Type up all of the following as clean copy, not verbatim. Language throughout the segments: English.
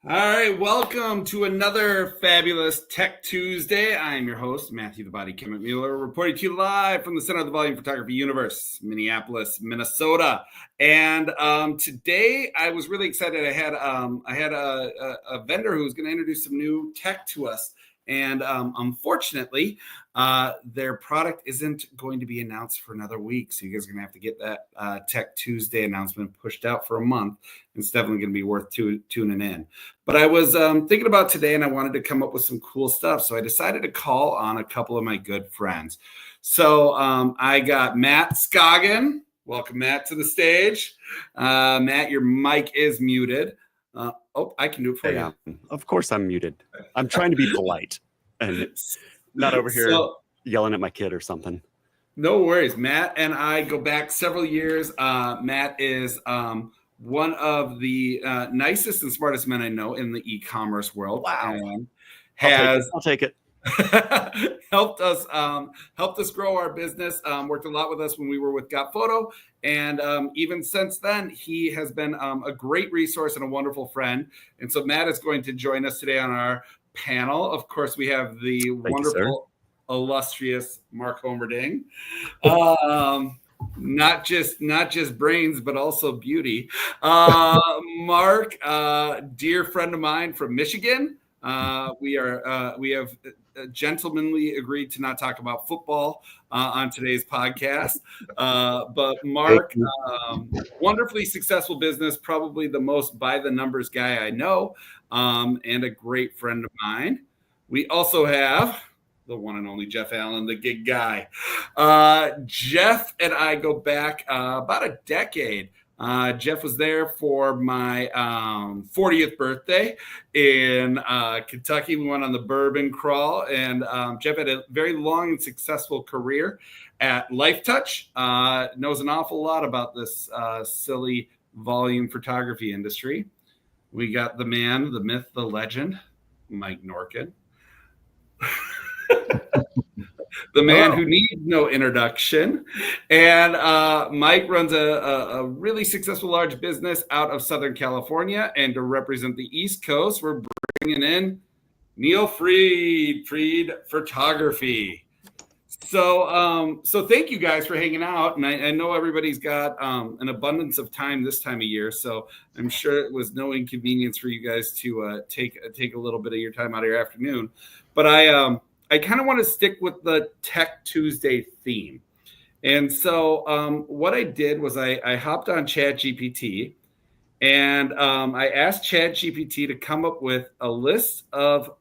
All right, welcome to another fabulous Tech Tuesday. I am your host, Matthew the Body Kemet Mueller, reporting to you live from the center of the volume photography universe, Minneapolis, Minnesota. And today, I was really excited. I had a vendor who was going to introduce some new tech to us. And unfortunately, their product isn't going to be announced for another week. So you guys are going to have to get that Tech Tuesday announcement pushed out for a month. It's definitely going to be worth tuning in. But I was thinking about today and I wanted to come up with some cool stuff. So I decided to call on a couple of my good friends. So I got Matt Scoggin. Welcome, Matt, to the stage. Matt, your mic is muted. I can do it for you. Of course I'm muted. I'm trying to be polite and not over here yelling at my kid or something. No worries. Matt and I go back several years. Matt is one of the nicest and smartest men I know in the e-commerce world. Wow. And I'll take it. helped us grow our business, worked a lot with us when we were with Got Photo, and even since then he has been a great resource and a wonderful friend. And so Matt is going to join us today on our panel. Of course, we have the wonderful, illustrious Mark Homerding. Not just brains, but also beauty. Mark, dear friend of mine from Michigan. We have gentlemanly agreed to not talk about football on today's podcast. But Mark, wonderfully successful business, probably the most by the numbers guy I know, and a great friend of mine. We also have the one and only Jeff Allen, the gig guy. Jeff and I go back about a decade. Jeff was there for my 40th birthday in Kentucky. We went on the bourbon crawl, and Jeff had a very long and successful career at LifeTouch. Knows an awful lot about this silly volume photography industry. We got the man, the myth, the legend, Mike Norkin. The man who needs no introduction. And Mike runs a really successful large business out of Southern California. And to represent the East Coast, we're bringing in Neil Freed Photography. So thank you guys for hanging out. And I know everybody's got an abundance of time this time of year. So I'm sure it was no inconvenience for you guys to take a little bit of your time out of your afternoon. But I kind of want to stick with the Tech Tuesday theme. And so what I did was I hopped on ChatGPT and I asked ChatGPT to come up with a list of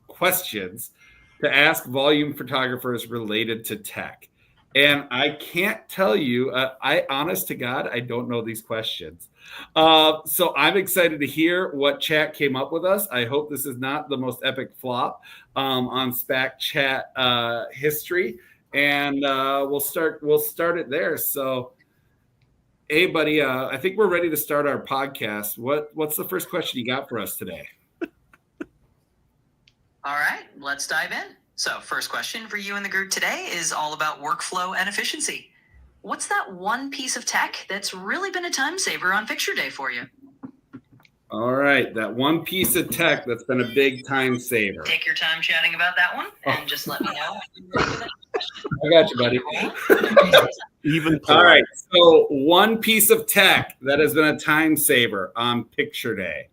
questions to ask volume photographers related to tech. And I can't tell you, honest to God, I don't know these questions. So I'm excited to hear what chat came up with us. I hope this is not the most epic flop on SPAC chat history. And we'll start it there. So, hey, buddy, I think we're ready to start our podcast. What's the first question you got for us today? All right, let's dive in. So first question for you in the group today is all about workflow and efficiency. What's that one piece of tech that's really been a time saver on picture day for you? All right, that one piece of tech that's been a big time saver. Take your time chatting about that one and just let me know. I got you, buddy. Even all right, so one piece of tech that has been a time saver on picture day.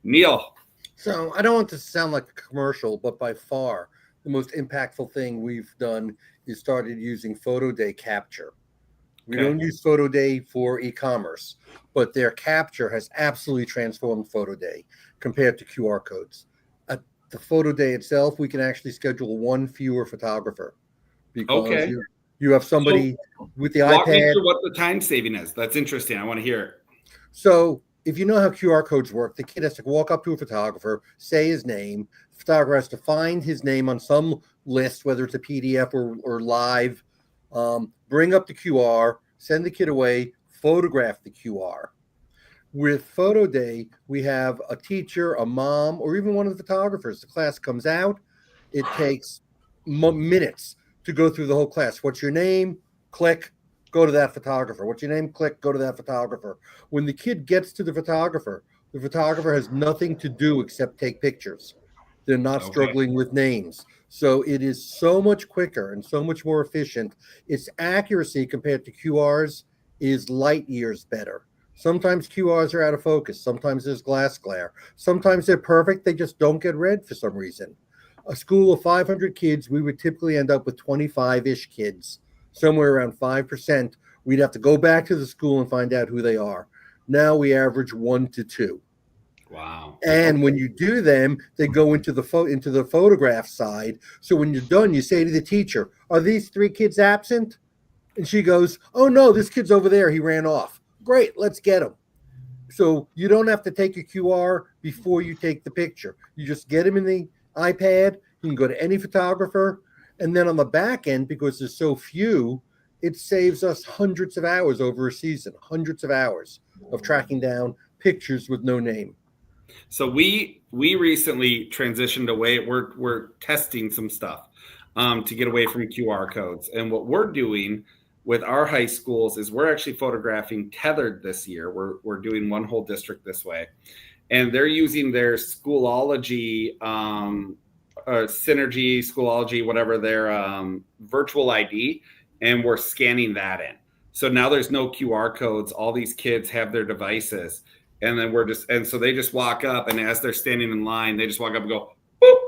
Neil. So I don't want to sound like a commercial, but by far the most impactful thing we've done is started using Photo Day capture. We don't use Photo Day for e-commerce, but their capture has absolutely transformed Photo Day compared to QR codes. At the Photo Day itself, we can actually schedule one fewer photographer because you have somebody with the walk iPad. Me through what the time saving is. That's interesting. I want to hear it. So if you know how QR codes work, the kid has to walk up to a photographer, say his name. The photographer has to find his name on some list, whether it's a PDF or live, bring up the QR, send the kid away, photograph the QR. With Photo Day, we have a teacher, a mom, or even one of the photographers. The class comes out. It takes minutes to go through the whole class. What's your name? Click. Go to that photographer. What's your name? Click. Go to that photographer. When the kid gets to the photographer, The photographer has nothing to do except take pictures. They're not struggling with names. So it is so much quicker and so much more efficient. Its accuracy compared to QRs is light years better. Sometimes QRs are out of focus. Sometimes there's glass glare. Sometimes they're perfect. They just don't get read for some reason. A school of 500 kids, we would typically end up with 25-ish kids, somewhere around 5%. We'd have to go back to the school and find out who they are. Now we average 1 to 2. Wow. And when you do them, they go into the photograph side. So when you're done, you say to the teacher, "Are these 3 kids absent?" And she goes, "Oh no, this kid's over there. He ran off." Great, let's get him. So you don't have to take a QR before you take the picture. You just get him in the iPad. You can go to any photographer. And then on the back end, because there's so few, it saves us hundreds of hours over a season, hundreds of hours of tracking down pictures with no name. So we recently transitioned away. We're testing some stuff to get away from QR codes. And what we're doing with our high schools is we're actually photographing tethered this year. We're doing one whole district this way. And they're using their Schoology, Synergy, Schoology, whatever, their virtual ID, and we're scanning that in. So now there's no QR codes. All these kids have their devices. And then so they just walk up, and as they're standing in line, they just walk up and go, boop,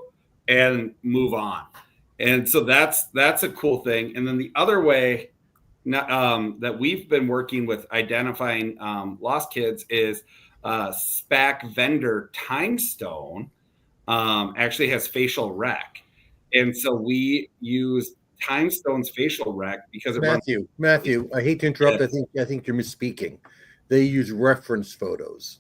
and move on. And so that's a cool thing. And then the other way that we've been working with identifying lost kids is SPAC vendor Timestone actually has facial rec. And so we use Timestone's facial rec because it Matthew, I hate to interrupt. Yes. I think you're misspeaking. They use reference photos.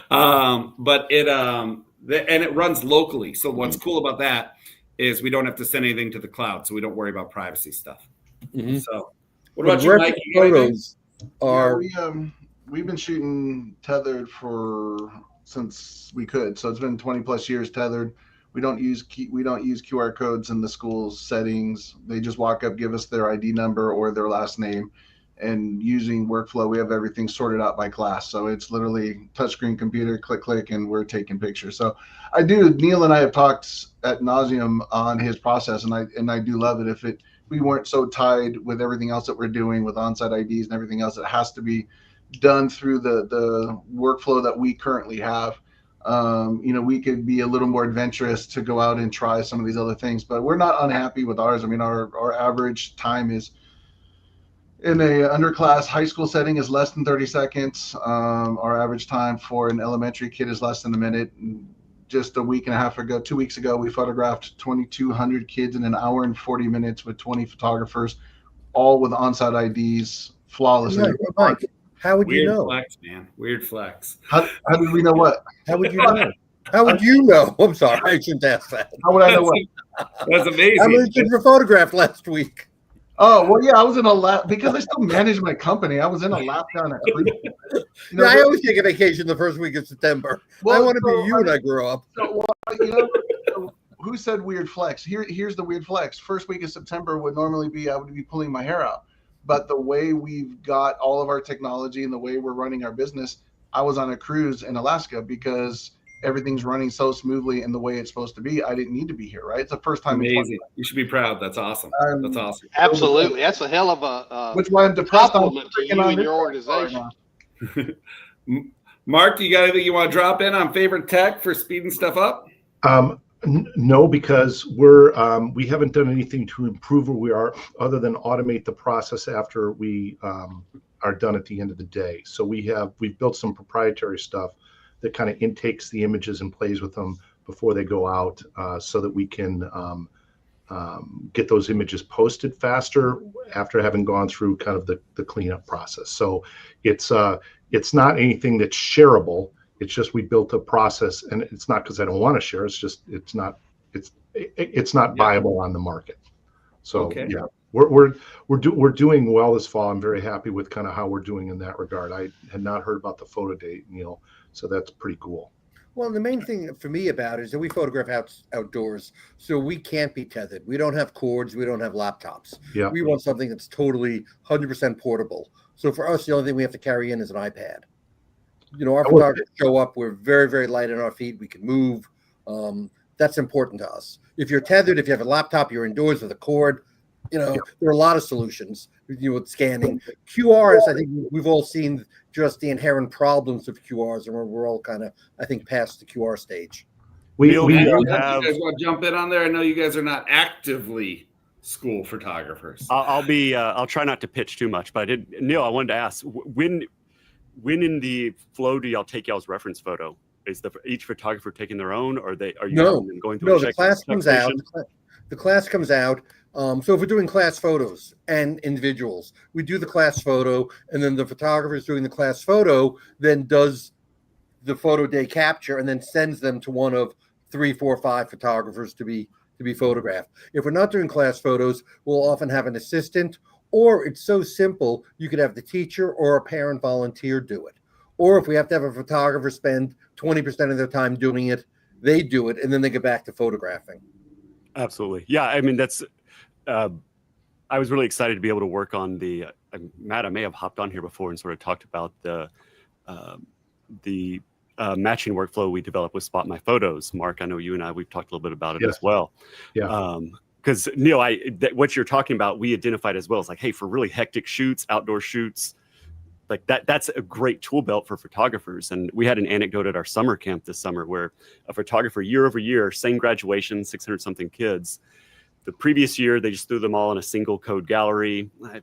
But it runs locally. So what's cool about that is we don't have to send anything to the cloud, so we don't worry about privacy stuff. Mm-hmm. So what about you, Mike? Photos are we've been shooting tethered since we could. So it's been 20 plus years tethered. We don't use QR codes in the school's settings. They just walk up, give us their ID number or their last name. And using workflow, we have everything sorted out by class. So it's literally touchscreen computer, click, and we're taking pictures. So Neil and I have talked ad nauseum on his process, and I do love it. If we weren't so tied with everything else that we're doing with on-site IDs and everything else that has to be done through the workflow that we currently have, we could be a little more adventurous to go out and try some of these other things, but we're not unhappy with ours. I mean, our average time is in a underclass high school setting is less than 30 seconds. Our average time for an elementary kid is less than a minute. Just 2 weeks ago, we photographed 2,200 kids in an hour and 40 minutes with 20 photographers, all with on-site IDs, flawlessly. Mike, how would you know? Weird flex, man. Weird flex. How did we know what? How would you know? How would you know? I'm sorry, I shouldn't ask that. How would I know what? That's amazing. How many kids were photographed last week? Oh, well, yeah, I was in a lap because I still manage my company. I was in a lap down at I always take a vacation the first week of September. Well, I want to be you when I grow up. Who said weird flex? Here's the weird flex. First week of September would normally be I would be pulling my hair out. But the way we've got all of our technology and the way we're running our business, I was on a cruise in Alaska because everything's running so smoothly and the way it's supposed to be. I didn't need to be here, right? It's the first time. Amazing. You should be proud. That's awesome. That's awesome. Absolutely. That's a hell of a which one depressed compliment to you and your organization. Mark, do you got anything you want to drop in on favorite tech for speeding stuff up? No, because we haven't done anything to improve where we are other than automate the process after we are done at the end of the day. So we've built some proprietary stuff that kind of intakes the images and plays with them before they go out, so that we can get those images posted faster after having gone through kind of the cleanup process. So it's not anything that's shareable. It's just we built a process, and it's not because I don't want to share. It's just it's not viable on the market. So yeah, we're doing well this fall. I'm very happy with kind of how we're doing in that regard. I had not heard about the photo date, Neil, so that's pretty cool. Well, the main thing for me about it is that we photograph outdoors, so we can't be tethered. We don't have cords. We don't have laptops. Yeah. We want something that's totally 100% portable. So for us, the only thing we have to carry in is an iPad. Our photographers show up. We're very, very light on our feet. We can move. That's important to us. If you're tethered, if you have a laptop, you're indoors with a cord. There are a lot of solutions with scanning. QRs, I think we've all seen just the inherent problems of QRs, and we're all kind of, I think, past the QR stage. You guys want to jump in on there? I know you guys are not actively school photographers. I'll try not to pitch too much, but Neil, I wanted to ask, when in the flow do y'all take y'all's reference photo? Is each photographer taking their own, or are you going through? No, the class comes out. The class comes out. So if we're doing class photos and individuals, we do the class photo, and then the photographer is doing the class photo, then does the photo day capture, and then sends them to one of 3, 4, 5 photographers to be photographed. If we're not doing class photos, we'll often have an assistant, or it's so simple, you could have the teacher or a parent volunteer do it. Or if we have to have a photographer spend 20% of their time doing it, they do it, and then they get back to photographing. Absolutely. Yeah, I mean, that's I was really excited to be able to work on the Matt, I may have hopped on here before and sort of talked about the matching workflow we developed with Spot My Photos. Mark, I know you and I, we've talked a little bit about it as well. Yeah. Because Neil, what you're talking about, we identified as well. It's like, hey, for really hectic shoots, outdoor shoots, like that's a great tool belt for photographers. And we had an anecdote at our summer camp this summer where a photographer year over year, same graduation, 600 something kids. The previous year, they just threw them all in a single code gallery. I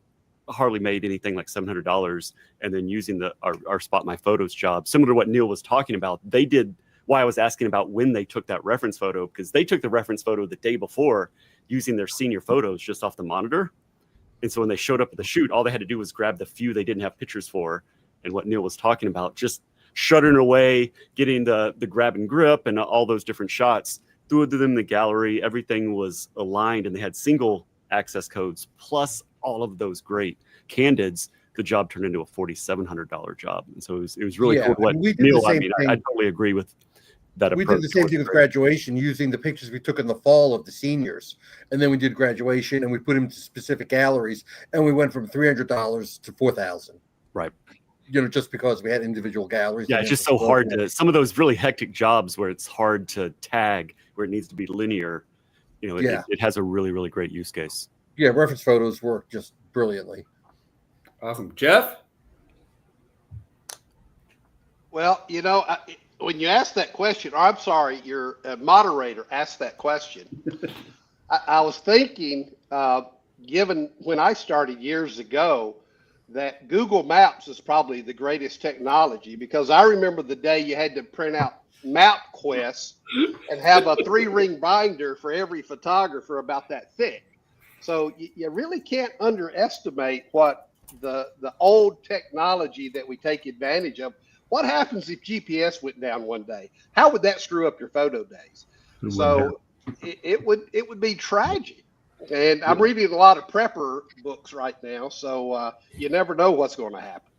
hardly made anything like $700. And then using our Spot My Photos job, similar to what Neil was talking about, they did why I was asking about when they took that reference photo, because they took the reference photo the day before using their senior photos just off the monitor. And so when they showed up at the shoot, all they had to do was grab the few they didn't have pictures for. And what Neil was talking about, just shuttering away, getting the grab and grip and all those different shots, threw them in the gallery. Everything was aligned and they had single access codes plus all of those great candids. The job turned into a $4,700 job. And so it was really cool. What Neil, I totally agree with that approach. We did the same thing with graduation, using the pictures we took in the fall of the seniors. And then we did graduation and we put them to specific galleries, and we went from $300 to $4,000. Right. Just because we had individual galleries. Yeah, it's just so hard to, some of those really hectic jobs where it's hard to tag, where it needs to be linear, it has a really, really great use case. Yeah, reference photos work just brilliantly. Awesome. Jeff? Well, when you asked that question, or I'm sorry, your moderator asked that question, I was thinking, given when I started years ago, that Google Maps is probably the greatest technology, because I remember the day you had to print out MapQuest and have a 3-ring binder for every photographer about that thick. So you really can't underestimate what the old technology that we take advantage of. What happens if GPS went down one day? How would that screw up your photo days? So it would be tragic. And I'm reading a lot of prepper books right now, so you never know what's going to happen.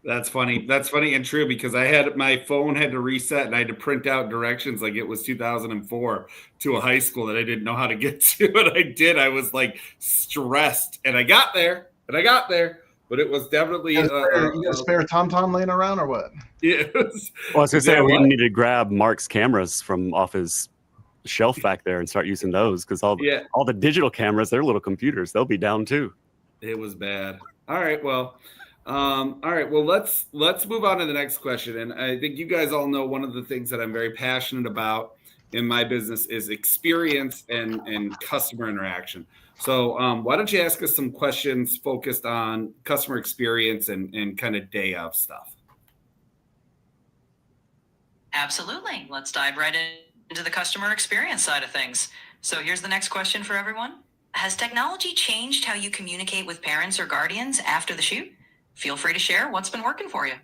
That's funny. That's funny and true, because my phone had to reset and I had to print out directions like it was 2004 to a high school that I didn't know how to get to. And I did. I was like stressed, and I got there. But it was definitely. You got a spare TomTom laying around or what? Yes. Well, I was going to say, we need to grab Mark's cameras from off his shelf back there and start using those, because all the digital cameras, they're little computers. They'll be down too. It was bad. All right. Well, let's move on to the next question. And I think you guys all know one of the things that I'm very passionate about in my business is experience and customer interaction. So why don't you ask us some questions focused on customer experience and kind of day of stuff? Absolutely. Let's dive right into the customer experience side of things. So here's the next question for everyone. Has technology changed how you communicate with parents or guardians after the shoot? Feel free to share what's been working for you.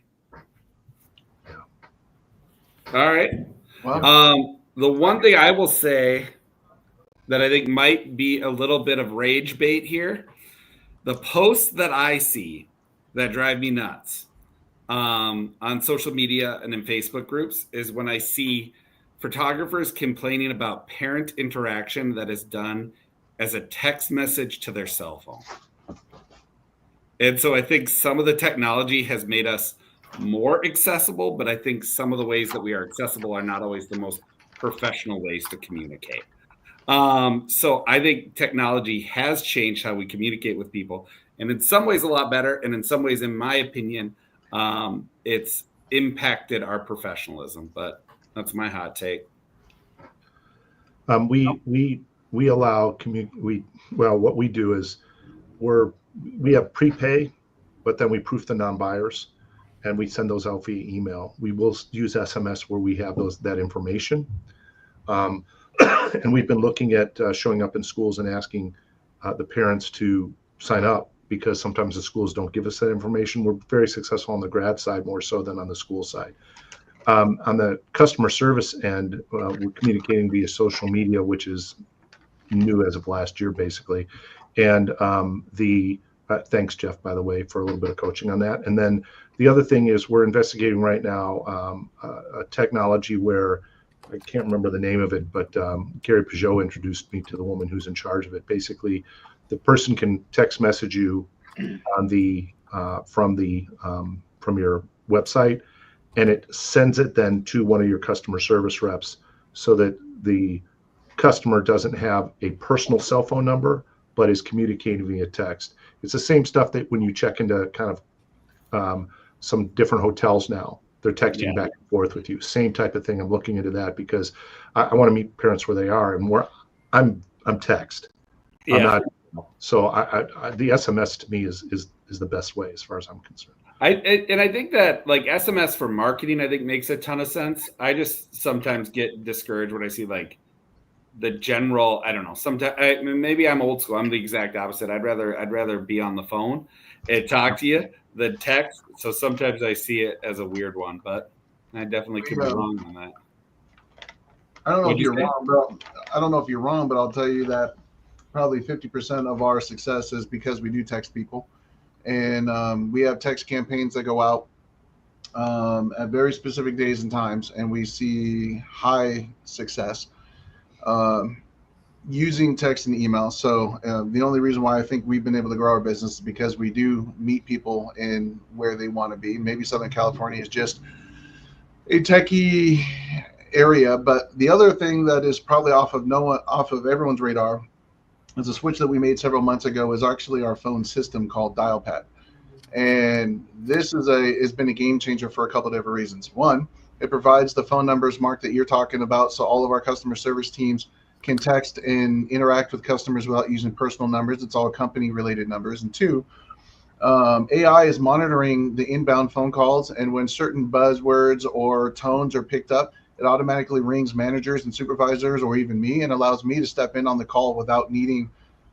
All right. Wow. The one thing I will say that I think might be a little bit of rage bait here, the posts that I see that drive me nuts on social media and in Facebook groups is when I see photographers complaining about parent interaction that is done as a text message to their cell phone. And so I think some of the technology has made us more accessible, but I think some of the ways that we are accessible are not always the most professional ways to communicate. So I think technology has changed how we communicate with people, and in some ways a lot better, and in some ways, in my opinion, it's impacted our professionalism. But that's my hot take. We allow what we do is we have prepay, but then we proof the non-buyers, and we send those out via email. We will use SMS where we have that information. And we've been looking at showing up in schools and asking the parents to sign up, because sometimes the schools don't give us that information. We're very successful on the grad side, more so than on the school side. On the customer service end, we're communicating via social media, which is new as of last year, basically. And thanks, Jeff, by the way, for a little bit of coaching on that. And then the other thing is we're investigating right now a technology where, I can't remember the name of it, but Gary Peugeot introduced me to the woman who's in charge of it. Basically, the person can text message you on from your website, and it sends it then to one of your customer service reps, so that the customer doesn't have a personal cell phone number, but is communicating via text. It's the same stuff that when you check into kind of some different hotels now, they're texting back and forth with you. Same type of thing. I'm looking into that because I want to meet parents where they are, and I'm text. Yeah. I'm not. So the SMS to me is the best way as far as I'm concerned. I think that like SMS for marketing, I think makes a ton of sense. I just sometimes get discouraged when I see like the general. I don't know. Sometimes maybe I'm old school. I'm the exact opposite. I'd rather be on the phone and talk to you than text. So sometimes I see it as a weird one, but I definitely could be wrong on that. I don't know if you're wrong, but I'll tell you that probably 50% of our success is because we do text people. And we have text campaigns that go out at very specific days and times, and we see high success using text and email. So the only reason why I think we've been able to grow our business is because we do meet people in where they want to be. Maybe Southern California is just a techie area, but the other thing that is probably off of everyone's radar is a switch that we made several months ago is actually our phone system called DialPad. And this has been a game changer for a couple of different reasons. One, it provides the phone numbers, Mark, that you're talking about, so all of our customer service teams can text and interact with customers without using personal numbers. It's all company-related numbers. And two, AI is monitoring the inbound phone calls, and when certain buzzwords or tones are picked up, it automatically rings managers and supervisors or even me, and allows me to step in on the call without needing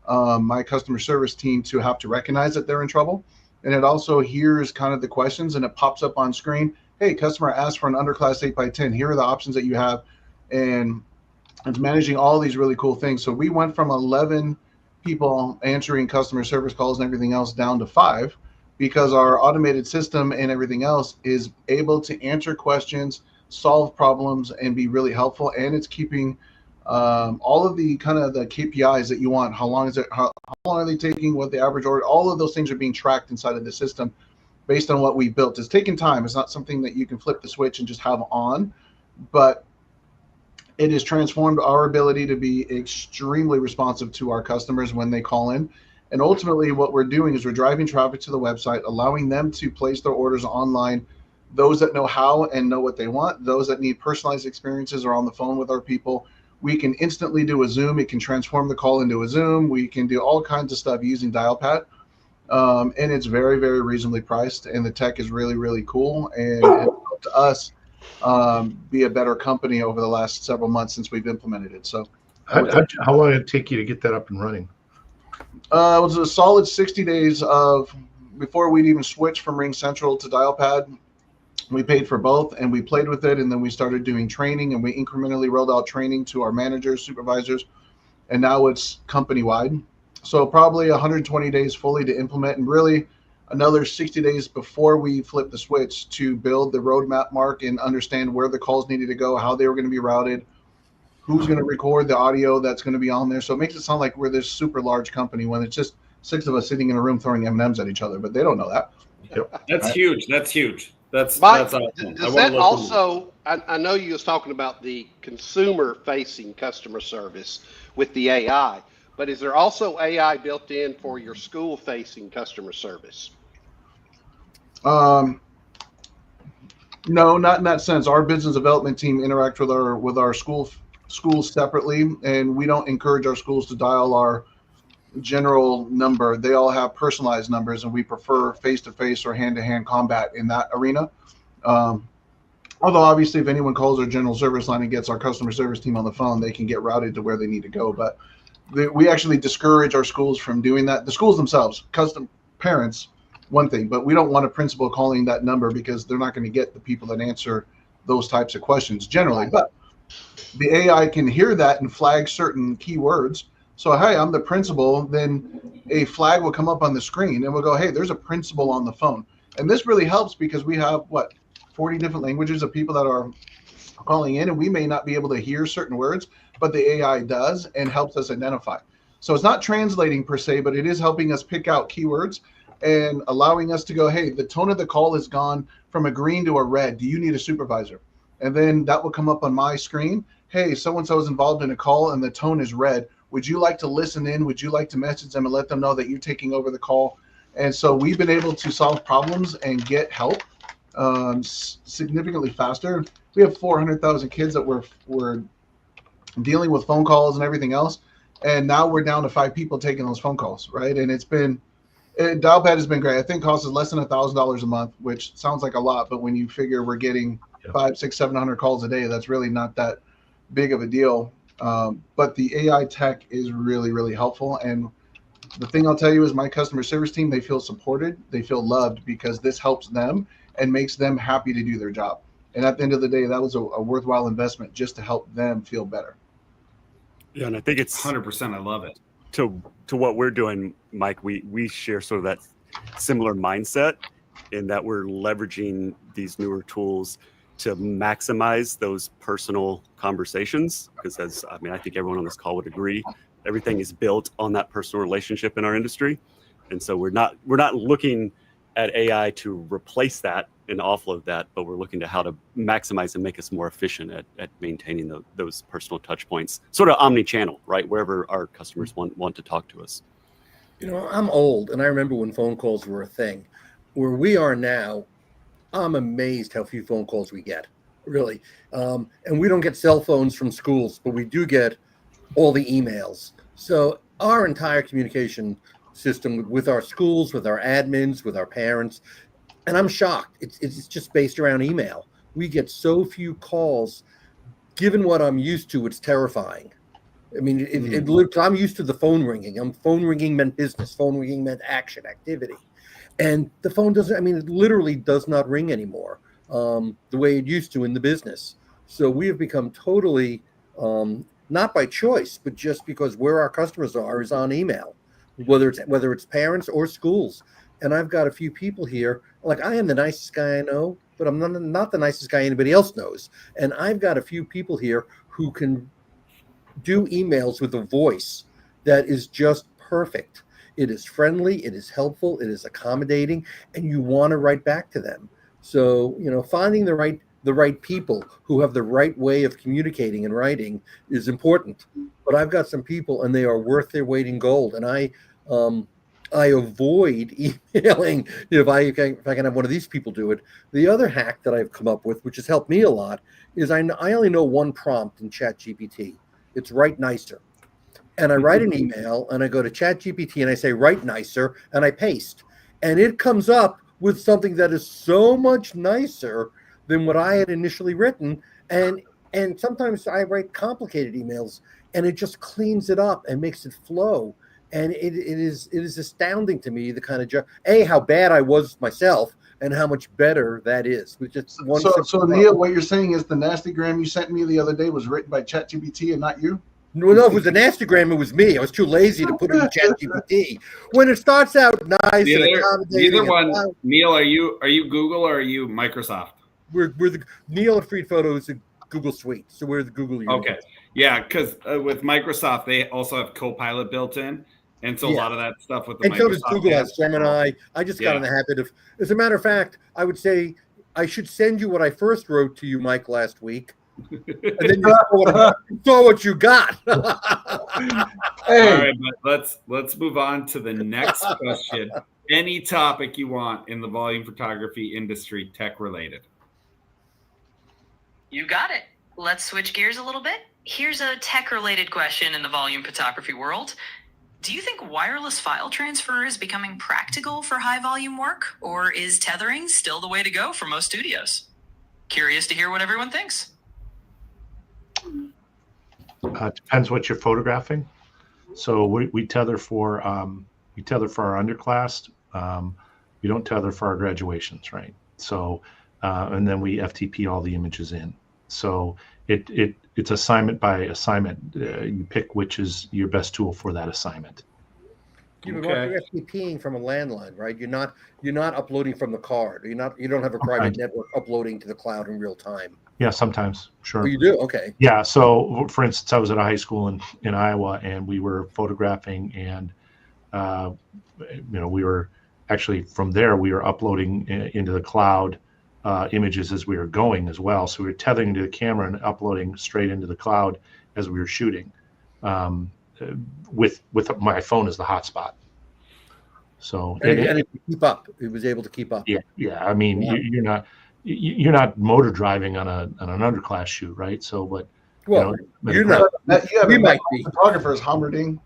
my customer service team to have to recognize that they're in trouble. And it also hears kind of the questions, and it pops up on screen. Hey, customer asked for an underclass 8x10. Here are the options that you have. And it's managing all these really cool things. So we went from 11 people answering customer service calls and everything else down to 5, because our automated system and everything else is able to answer questions, solve problems, and be really helpful. And it's keeping all of the kind of the KPIs that you want. How long are they taking? What the average order? All of those things are being tracked inside of the system based on what we built. It's taking time. It's not something that you can flip the switch and just have on, but it has transformed our ability to be extremely responsive to our customers when they call in. And ultimately what we're doing is we're driving traffic to the website, allowing them to place their orders online. Those that know how and know what they want, those that need personalized experiences are on the phone with our people. We can instantly do a Zoom. It can transform the call into a Zoom. We can do all kinds of stuff using DialPad. And it's very, very reasonably priced. And the tech is really, really cool. And it helped us be a better company over the last several months since we've implemented it. So how long did it take you to get that up and running? It was a solid 60 days before we'd even switch from Ring Central to DialPad. We paid for both, and we played with it, and then we started doing training, and we incrementally rolled out training to our managers, supervisors, and now it's company-wide. So probably 120 days fully to implement, and really another 60 days before we flip the switch to build the roadmap, Mark, and understand where the calls needed to go, how they were going to be routed, who's going to record the audio that's going to be on there. So it makes it sound like we're this super large company when it's just 6 of us sitting in a room throwing M&Ms at each other, but they don't know that. Yep. That's huge. That's huge. That's Mike, awesome. does that also, I know you was talking about the consumer facing customer service with the AI, but is there also AI built in for your school facing customer service? No, not in that sense. Our business development team interacts with our schools separately, and we don't encourage our schools to dial our general number. They all have personalized numbers, and we prefer face-to-face or hand-to-hand combat in that arena. Although obviously, if anyone calls our general service line and gets our customer service team on the phone, they can get routed to where they need to go. But we actually discourage our schools from doing that. The schools themselves, custom parents, one thing, but we don't want a principal calling that number because they're not going to get the people that answer those types of questions generally. But the AI can hear that and flag certain keywords. So, hey, I'm the principal. Then a flag will come up on the screen and we'll go, hey, there's a principal on the phone. And this really helps because we have 40 different languages of people that are calling in, and we may not be able to hear certain words, but the AI does and helps us identify. So it's not translating per se, but it is helping us pick out keywords and allowing us to go, hey, the tone of the call has gone from a green to a red. Do you need a supervisor? And then that will come up on my screen. Hey, so-and-so is involved in a call and the tone is red. Would you like to listen in? Would you like to message them and let them know that you're taking over the call? And so we've been able to solve problems and get help significantly faster. We have 400,000 kids that we're dealing with phone calls and everything else. And now we're down to 5 people taking those phone calls, right? And Dialpad has been great. I think costs us less than $1,000 a month, which sounds like a lot, but when you figure we're getting 500, 600, 700 calls a day, that's really not that big of a deal. But the AI tech is really, really helpful. And the thing I'll tell you is my customer service team, they feel supported, they feel loved because this helps them and makes them happy to do their job. And at the end of the day, that was a worthwhile investment just to help them feel better. Yeah, and I think it's 100%. I love it. To what we're doing, Mike. We share sort of that similar mindset in that we're leveraging these newer tools to maximize those personal conversations. Because I think everyone on this call would agree, everything is built on that personal relationship in our industry, and so we're not looking at AI to replace that and offload that, but we're looking to how to maximize and make us more efficient at maintaining those personal touch points, sort of omni-channel, right? Wherever our customers want to talk to us. I'm old, and I remember when phone calls were a thing. Where we are now, I'm amazed how few phone calls we get, really. And we don't get cell phones from schools, but we do get all the emails. So our entire communication system with our schools, with our admins, with our parents, and I'm shocked. It's just based around email. We get so few calls. Given what I'm used to, it's terrifying. I mean, I'm used to the phone ringing. Phone ringing meant business. Phone ringing meant action, activity. And the phone doesn't, it literally does not ring anymore the way it used to in the business. So we have become totally, not by choice, but just because where our customers are is on email, whether it's parents or schools. And I've got a few people here, like I am the nicest guy I know, but I'm not the nicest guy anybody else knows. And I've got a few people here who can do emails with a voice that is just perfect. It is friendly, it is helpful, it is accommodating, and you want to write back to them. So, finding the right people who have the right way of communicating and writing is important. But I've got some people, and they are worth their weight in gold. And I avoid emailing if I can have one of these people do it. The other hack that I've come up with, which has helped me a lot, is I only know one prompt in ChatGPT. It's write nicer. And I write an email and I go to ChatGPT and I say, write nicer, and I paste. And it comes up with something that is so much nicer than what I had initially written. And sometimes I write complicated emails and it just cleans it up and makes it flow. And it is astounding to me the kind of job, how bad I was myself and how much better that is. With just one. So Neil, what you're saying is the nastygram you sent me the other day was written by ChatGPT and not you? No, if it was a nastygram, it was me. I was too lazy to put it in ChatGPT. When it starts out nice and accommodating. Neither one. Neil, are you Google or are you Microsoft? We're the Neil at Freed Photo is a Google Suite, so we're the Google users. Okay, yeah, because with Microsoft they also have Copilot built in, and so a lot of that stuff with the and Microsoft so does Google has Gemini. I just got in the habit of, as a matter of fact, I would say I should send you what I first wrote to you, Mike, last week. And then you saw what you got. All right, but let's move on to the next question. Any topic you want in the volume photography industry, tech related. You got it. Let's switch gears a little bit. Here's a tech-related question in the volume photography world. Do you think wireless file transfer is becoming practical for high-volume work, or is tethering still the way to go for most studios? Curious to hear what everyone thinks. Depends what you're photographing. So we tether for our underclass. We don't tether for our graduations, right? So and then we FTP all the images in. So it's assignment by assignment. You pick which is your best tool for that assignment. You're FTPing from a landline, right? You're not uploading from the card. You don't have a private network uploading to the cloud in real time. Yeah, sometimes, sure. Oh, you do? Okay. Yeah. So, for instance, I was at a high school in Iowa, and we were photographing, and we were actually from there we were uploading into the cloud images as we were going as well. So we were tethering to the camera and uploading straight into the cloud as we were shooting, with my phone as the hotspot. So and it keep up. It was able to keep up. Yeah. I mean, you're not motor driving on an underclass shoot, right? So, but you're not. You might be. Photographers, Hummerding.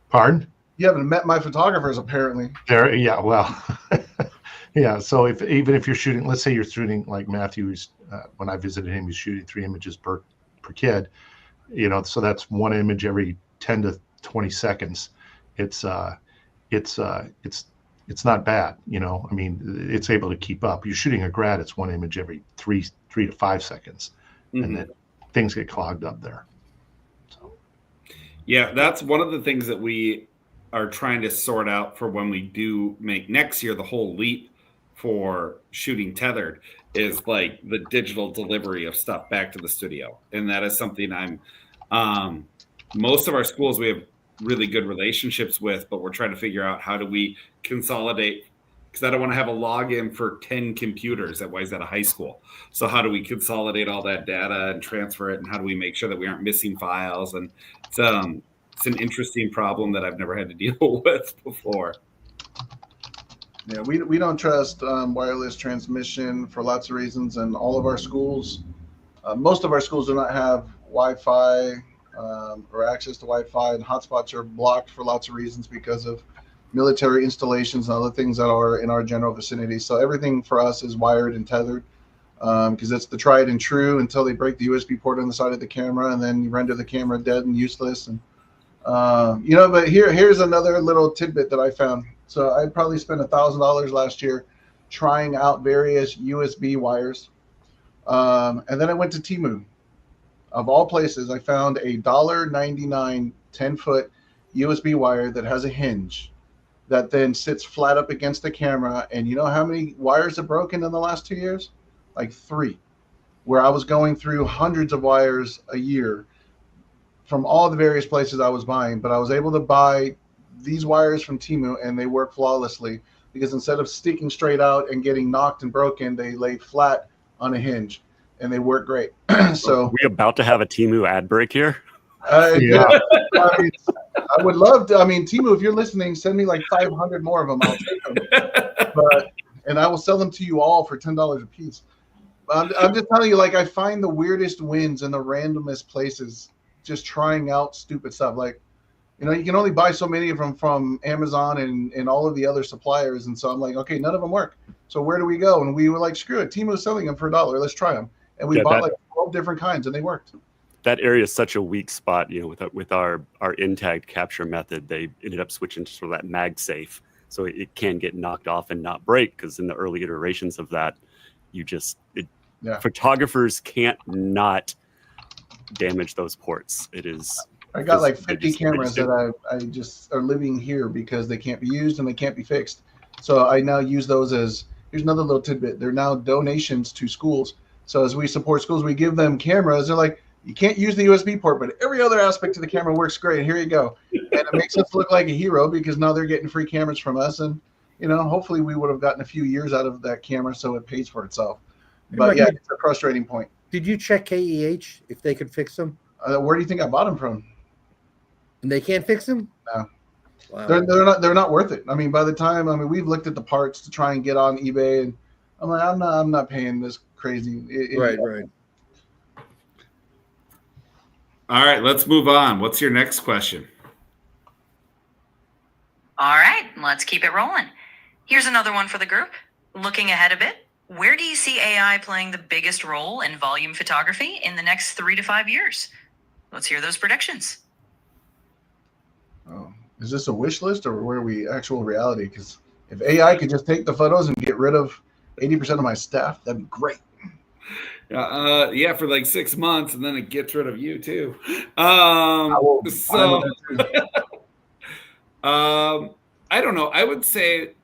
Pardon? You haven't met my photographers, apparently. There, yeah. Well, yeah. So even if you're shooting, let's say you're shooting like Matthew's. When I visited him, he's shooting 3 images per kid. So that's 1 image every 10 to 20 seconds. It's not bad, I mean, it's able to keep up. You're shooting a grad, it's 1 image every 3 to 5 seconds. Mm-hmm. And then things get clogged up there. So. Yeah, that's one of the things that we are trying to sort out for when we do make next year the whole leap for shooting tethered is like the digital delivery of stuff back to the studio. And that is something most of our schools we have really good relationships with, but we're trying to figure out how do we consolidate, because I don't want to have a login for 10 computers at Wayzata High School. So how do we consolidate all that data and transfer it, and how do we make sure that we aren't missing files? And it's an interesting problem that I've never had to deal with before. Yeah, we don't trust wireless transmission for lots of reasons, and all of our schools, most of our schools do not have Wi-Fi or access to Wi-Fi, and hotspots are blocked for lots of reasons because of military installations and other things that are in our general vicinity. So everything for us is wired and tethered because it's the tried and true until they break the USB port on the side of the camera, and then you render the camera dead and useless. And but here's another little tidbit that I found. So I probably spent $1,000 last year trying out various USB wires, and then I went to Temu. Of all places, I found a $1.99 10-foot USB wire that has a hinge that then sits flat up against the camera. And you know how many wires have broken in the last 2 years? Like 3, where I was going through hundreds of wires a year from all the various places I was buying. But I was able to buy these wires from Temu, and they work flawlessly because instead of sticking straight out and getting knocked and broken, they lay flat on a hinge. And they work great. So are we about to have a Temu ad break here? Yeah. I would love to. I mean, Temu, if you're listening, send me like 500 more of them. I'll take them. And I will sell them to you all for $10 a piece. I'm just telling you, like, I find the weirdest wins in the randomest places just trying out stupid stuff. Like, you can only buy so many of them from Amazon and all of the other suppliers. And so I'm like, okay, none of them work. So where do we go? And we were like, screw it. Temu's selling them for $1. Let's try them. And we bought like 12 different kinds, and they worked. That area is such a weak spot, with our in-tag capture method. They ended up switching to sort of that MagSafe, so it can get knocked off and not break, because in the early iterations of that, photographers can't not damage those ports. It is. I got like 50 cameras that I just are living here because they can't be used and they can't be fixed. So I now use those as, here's another little tidbit. They're now donations to schools. So as we support schools, we give them cameras. They're like, you can't use the USB port, but every other aspect of the camera works great. Here you go. And it makes us look like a hero because now they're getting free cameras from us. And, hopefully we would have gotten a few years out of that camera, so it pays for itself. But yeah, it's a frustrating point. Did you check KEH if they could fix them? Where do you think I bought them from? And they can't fix them? No. Wow. They're not worth it. I mean, by the time we've looked at the parts to try and get on eBay, and I'm like, I'm not paying this crazy. Right. All right, let's move on. What's your next question? All right, let's keep it rolling. Here's another one for the group. Looking ahead a bit, where do you see AI playing the biggest role in volume photography in the next 3 to 5 years? Let's hear those predictions. Oh, is this a wish list or where are we actual reality? Because if AI could just take the photos and get rid of 80% of my staff, that'd be great. Yeah, for like 6 months, and then it gets rid of you too. I don't know. I would say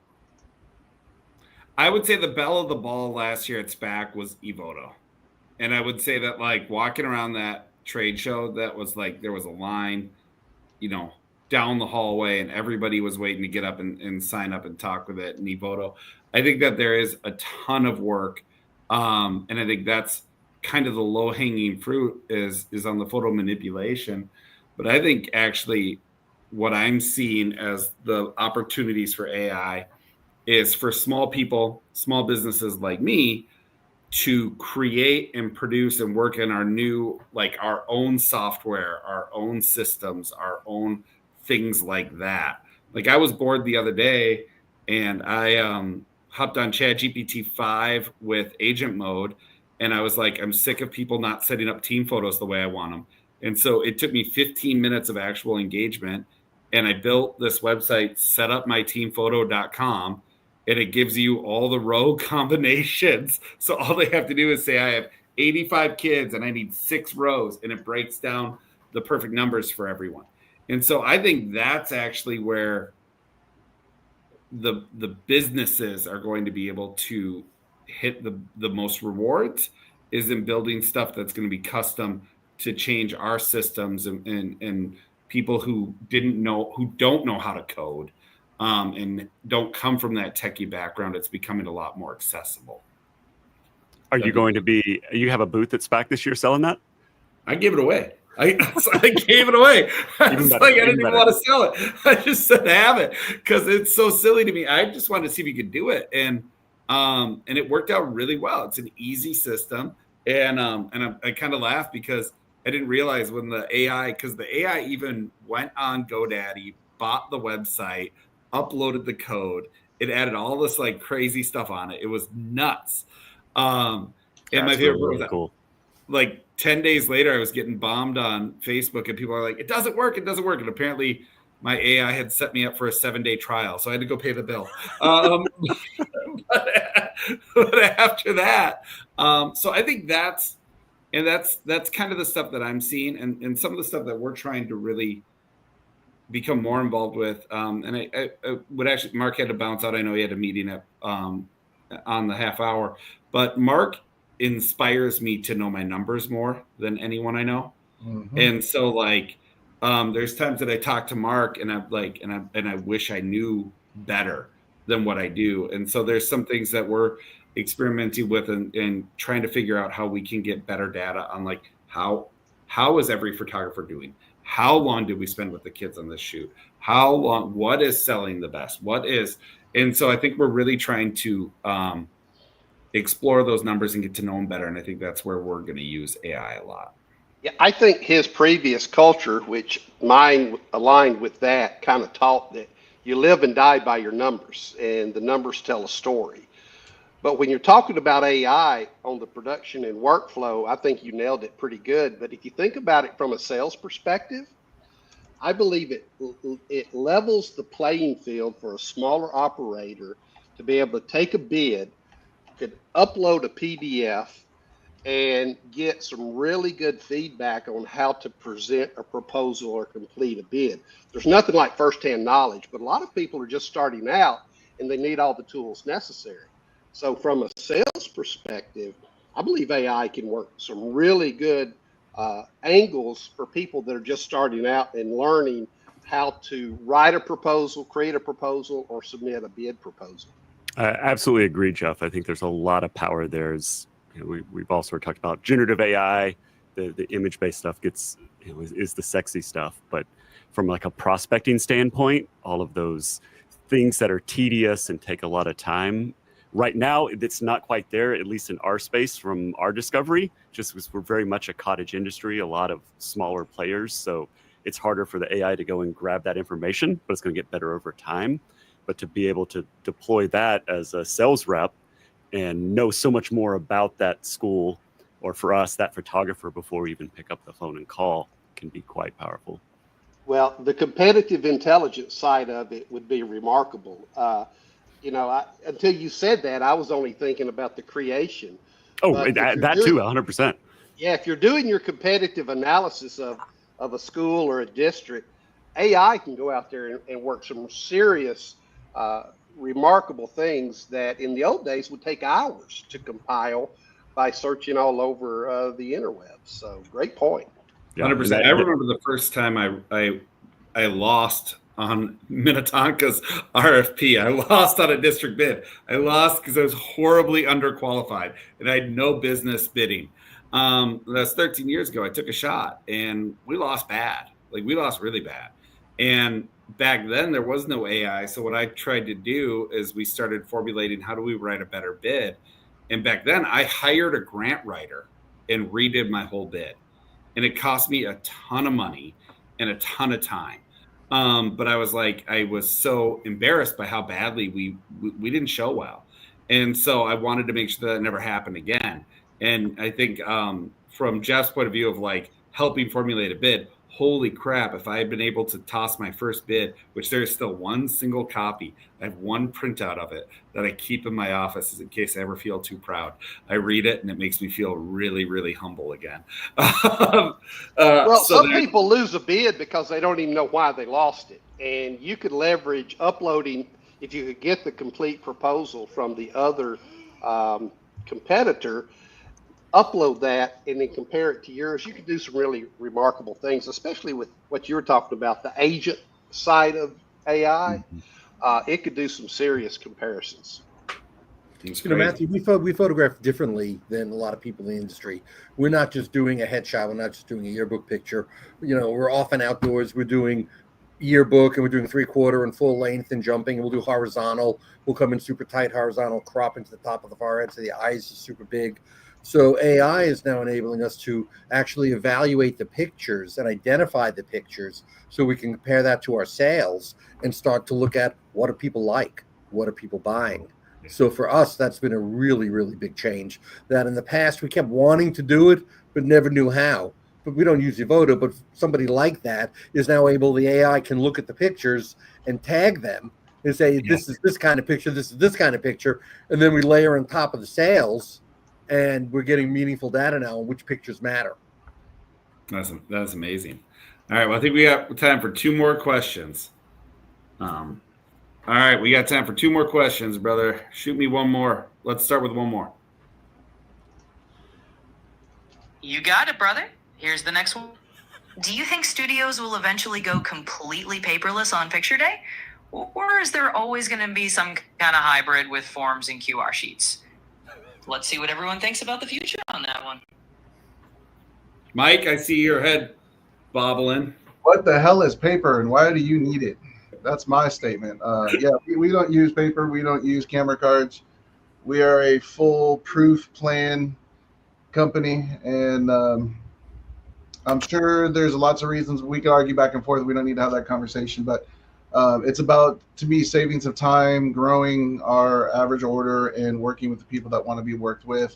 the belle of the ball last year at SPAC was Evoto, and I would say that like walking around that trade show, that was like there was a line, down the hallway, and everybody was waiting to get up and sign up and talk with it. And Evoto, I think that there is a ton of work. And I think that's kind of the low-hanging fruit is on the photo manipulation. But I think actually what I'm seeing as the opportunities for AI is for small people, small businesses like me to create and produce and work in our own software, our own systems, our own things like that. Like I was bored the other day and I hopped on ChatGPT 5 with agent mode. And I was like, I'm sick of people not setting up team photos the way I want them. And so it took me 15 minutes of actual engagement. And I built this website, setupmyteamphoto.com. And it gives you all the row combinations. So all they have to do is say, I have 85 kids and I need 6 rows. And it breaks down the perfect numbers for everyone. And so I think that's actually where the businesses are going to be able to hit the most rewards is in building stuff that's going to be custom to change our systems and people who don't know how to code and don't come from that techie background. It's becoming a lot more accessible. Are you going to be, you have a booth at SPAC this year selling that? I give it away. I gave it away. I didn't even want to sell it. I just said have it because it's so silly to me. I just wanted to see if you could do it, and it worked out really well. It's an easy system, and I kind of laughed because I didn't realize when the AI even went on GoDaddy, bought the website, uploaded the code, it added all this like crazy stuff on it. It was nuts. And my favorite part was cool. Like 10 days later, I was getting bombed on Facebook and people are like, it doesn't work. And apparently my AI had set me up for a 7-day trial. So I had to go pay the bill. But after that, so I think that's kind of the stuff that I'm seeing and some of the stuff that we're trying to really become more involved with. And I would actually, Mark had to bounce out. I know he had a meeting on the half hour, but Mark inspires me to know my numbers more than anyone I know. Mm-hmm. And so like, there's times that I talk to Mark and I'm like, and I wish I knew better than what I do. And so there's some things that we're experimenting with and trying to figure out how we can get better data on like, how is every photographer doing? How long did we spend with the kids on this shoot? How long, what is selling the best? And so I think we're really trying to, explore those numbers and get to know them better. And I think that's where we're going to use AI a lot. Yeah, I think his previous culture, which mine aligned with that, kind of taught that you live and die by your numbers and the numbers tell a story. But when you're talking about AI on the production and workflow, I think you nailed it pretty good. But if you think about it from a sales perspective, I believe it levels the playing field for a smaller operator to be able to take a bid, could upload a PDF and get some really good feedback on how to present a proposal or complete a bid. There's nothing like firsthand knowledge, but a lot of people are just starting out and they need all the tools necessary. So from a sales perspective, I believe AI can work some really good angles for people that are just starting out and learning how to write a proposal, create a proposal, or submit a bid proposal. I absolutely agree, Jeff. I think there's a lot of power there. we've also talked about generative AI. The image-based stuff gets, is the sexy stuff. But from like a prospecting standpoint, all of those things that are tedious and take a lot of time, right now, it's not quite there, at least in our space from our discovery, just because we're very much a cottage industry, a lot of smaller players. So it's harder for the AI to go and grab that information, but it's going to get better over time. But to be able to deploy that as a sales rep and know so much more about that school, or for us, that photographer, before we even pick up the phone and call, can be quite powerful. Well, the competitive intelligence side of it would be remarkable. Until you said that, I was only thinking about the creation. Oh, that too, 100%. Yeah, if you're doing your competitive analysis of a school or a district, AI can go out there and work some serious, remarkable things that in the old days would take hours to compile by searching all over the interwebs. So great point. 100%. I remember the first time I lost on Minnetonka's RFP. I lost on a district bid. I lost because I was horribly underqualified and I had no business bidding. That was 13 years ago. I took a shot and we lost bad. Like we lost really bad. And back then there was no AI. So what I tried to do is we started formulating how do we write a better bid. And back then I hired a grant writer and redid my whole bid. And it cost me a ton of money and a ton of time. But I was so embarrassed by how badly we didn't show well. And so I wanted to make sure that never happened again. And I think from Jeff's point of view of like helping formulate a bid, holy crap, if I had been able to toss my first bid, which there is still one single copy, I have one printout of it that I keep in my office in case I ever feel too proud. I read it and it makes me feel really, really humble again. Some people lose a bid because they don't even know why they lost it. And you could leverage uploading, if you could get the complete proposal from the other competitor, upload that and then compare it to yours. You can do some really remarkable things, especially with what you were talking about, the agent side of AI. It could do some serious comparisons. Matthew, we photograph differently than a lot of people in the industry. We're not just doing a headshot. We're not just doing a yearbook picture. We're often outdoors. We're doing yearbook and we're doing 3/4 and full length and jumping. And we'll do horizontal. We'll come in super tight horizontal, crop into the top of the forehead so the eyes are super big. So AI is now enabling us to actually evaluate the pictures and identify the pictures so we can compare that to our sales and start to look at what do people like, what are people buying. So for us, that's been a really, really big change. That in the past, we kept wanting to do it, but never knew how. But we don't use Evoto, but somebody like that is now able, the AI can look at the pictures and tag them and say, this is this kind of picture, this is this kind of picture. And then we layer on top of the sales. And we're getting meaningful data now on which pictures matter. That's amazing. All right. Well, I think we got time for two more questions. All right. We got time for two more questions, brother. Shoot me one more. Let's start with one more. You got it, brother. Here's the next one. Do you think studios will eventually go completely paperless on picture day? Or is there always going to be some kind of hybrid with forms and QR sheets? Let's see what everyone thinks about the future on that one. Mike, I see your head bobbling. What the hell is paper and why do you need it? That's my statement. We don't use paper. We don't use camera cards. We are a full proof plan company. And I'm sure there's lots of reasons we could argue back and forth. We don't need to have that conversation, but it's about, to me, savings of time, growing our average order, and working with the people that want to be worked with.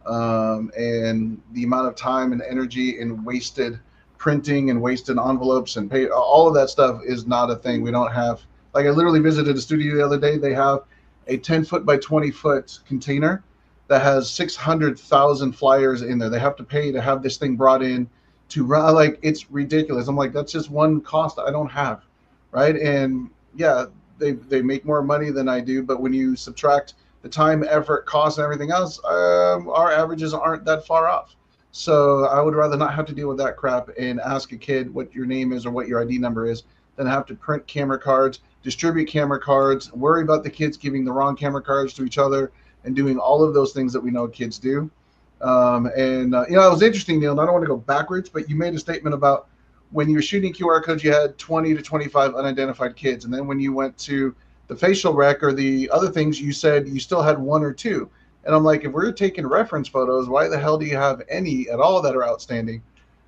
And the amount of time and energy and wasted printing and wasted envelopes and pay, all of that stuff is not a thing. We don't have, like, I literally visited a studio the other day. They have a 10-foot by 20-foot container that has 600,000 flyers in there. They have to pay to have this thing brought in to run. Like, it's ridiculous. I'm like, that's just one cost I don't have. Right. And yeah, they make more money than I do. But when you subtract the time, effort, cost, and everything else, our averages aren't that far off. So I would rather not have to deal with that crap and ask a kid what your name is or what your ID number is than have to print camera cards, distribute camera cards, worry about the kids giving the wrong camera cards to each other and doing all of those things that we know kids do. It was interesting, Neil, and I don't want to go backwards, but you made a statement about when you were shooting QR codes, you had 20 to 25 unidentified kids. And then when you went to the facial rec or the other things, you said you still had one or two. And I'm like, if we're taking reference photos, why the hell do you have any at all that are outstanding?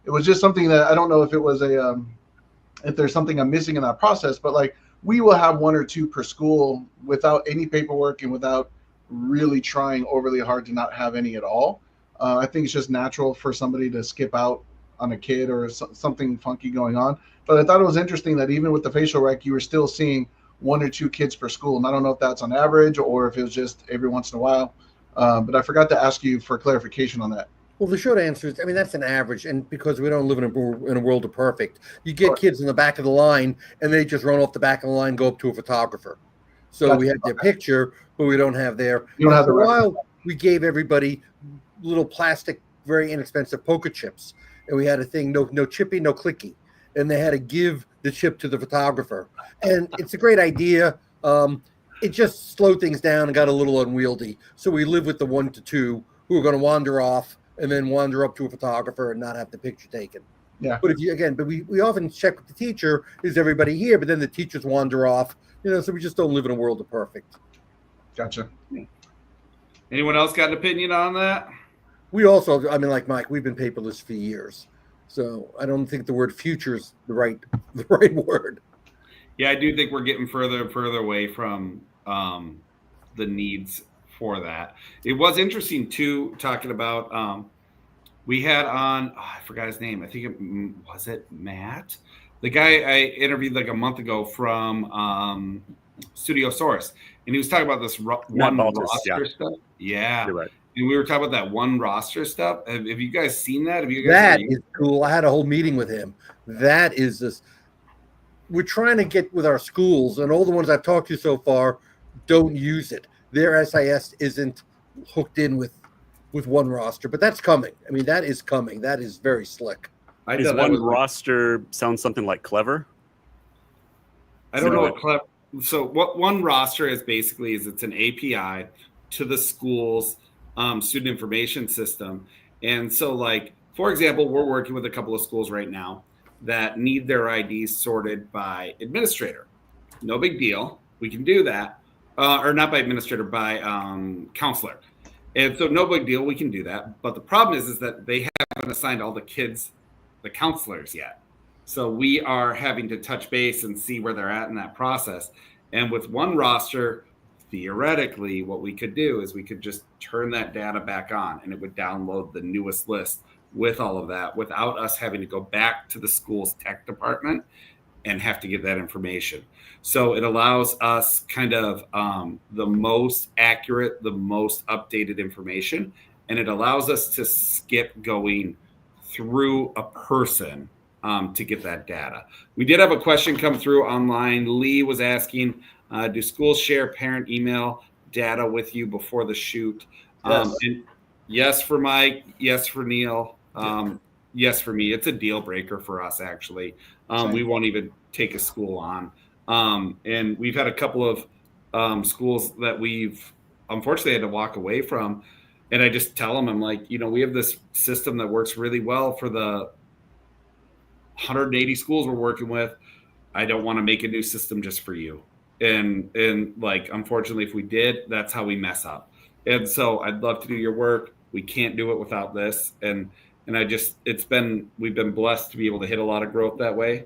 It was just something that I don't know if it was if there's something I'm missing in that process, but like we will have one or two per school without any paperwork and without really trying overly hard to not have any at all. I think it's just natural for somebody to skip out on a kid or something funky going on. But I thought it was interesting that even with the facial rec, you were still seeing one or two kids per school. And I don't know if that's on average or if it was just every once in a while. But I forgot to ask you for clarification on that. Well, the short answer is, I mean, that's an average. And because we don't live in a world of perfect, you get kids in the back of the line and they just run off the back of the line, go up to a photographer. So we have their picture, but we don't have their. You don't have for a while, we gave everybody little plastic, very inexpensive poker chips. And we had a thing, no chippy, no clicky. And they had to give the chip to the photographer. And it's a great idea. It just slowed things down and got a little unwieldy. So we live with the 1 to 2 who are going to wander off and then wander up to a photographer and not have the picture taken. Yeah. But we often check with the teacher, is everybody here? But then the teachers wander off, so we just don't live in a world of perfect. Gotcha. Anyone else got an opinion on that? We also, I mean, like Mike, we've been paperless for years. So I don't think the word future is the right word. Yeah, I do think we're getting further and further away from the needs for that. It was interesting too, talking about we had on, I forgot his name. I think was it Matt, the guy I interviewed like a month ago from Studio Source, and he was talking about this one roster stuff. Yeah, you're right. And we were talking about that one roster stuff. Have you guys seen that? That is cool. I had a whole meeting with him. That is this. We're trying to get with our schools, and all the ones I've talked to so far don't use it. Their SIS isn't hooked in with one roster, but that's coming. I mean, that is coming. That is very slick. Does one roster sound something like Clever? I don't know what Clever. So what one roster is basically is it's an API to the school's student information system. And so like, for example, we're working with a couple of schools right now that need their IDs sorted by administrator. No big deal. We can do that. Or not by administrator, by counselor. And so no big deal. We can do that. But the problem is that they haven't assigned all the kids the counselors yet. So we are having to touch base and see where they're at in that process. And with one roster, theoretically, what we could do is we could just turn that data back on and it would download the newest list with all of that without us having to go back to the school's tech department and have to get that information. So it allows us kind of the most accurate, the most updated information, and it allows us to skip going through a person to get that data. We did have a question come through online. Lee was asking, do schools share parent email data with you before the shoot? Yes. And yes for Mike, yes for Neil, yes for me. It's a deal breaker for us, actually. We won't even take a school on. And we've had a couple of schools that we've unfortunately had to walk away from. And I just tell them, I'm like, we have this system that works really well for the 180 schools we're working with. I don't want to make a new system just for you. And like, unfortunately, if we did, that's how we mess up. And so I'd love to do your work. We can't do it without this. And we've been blessed to be able to hit a lot of growth that way.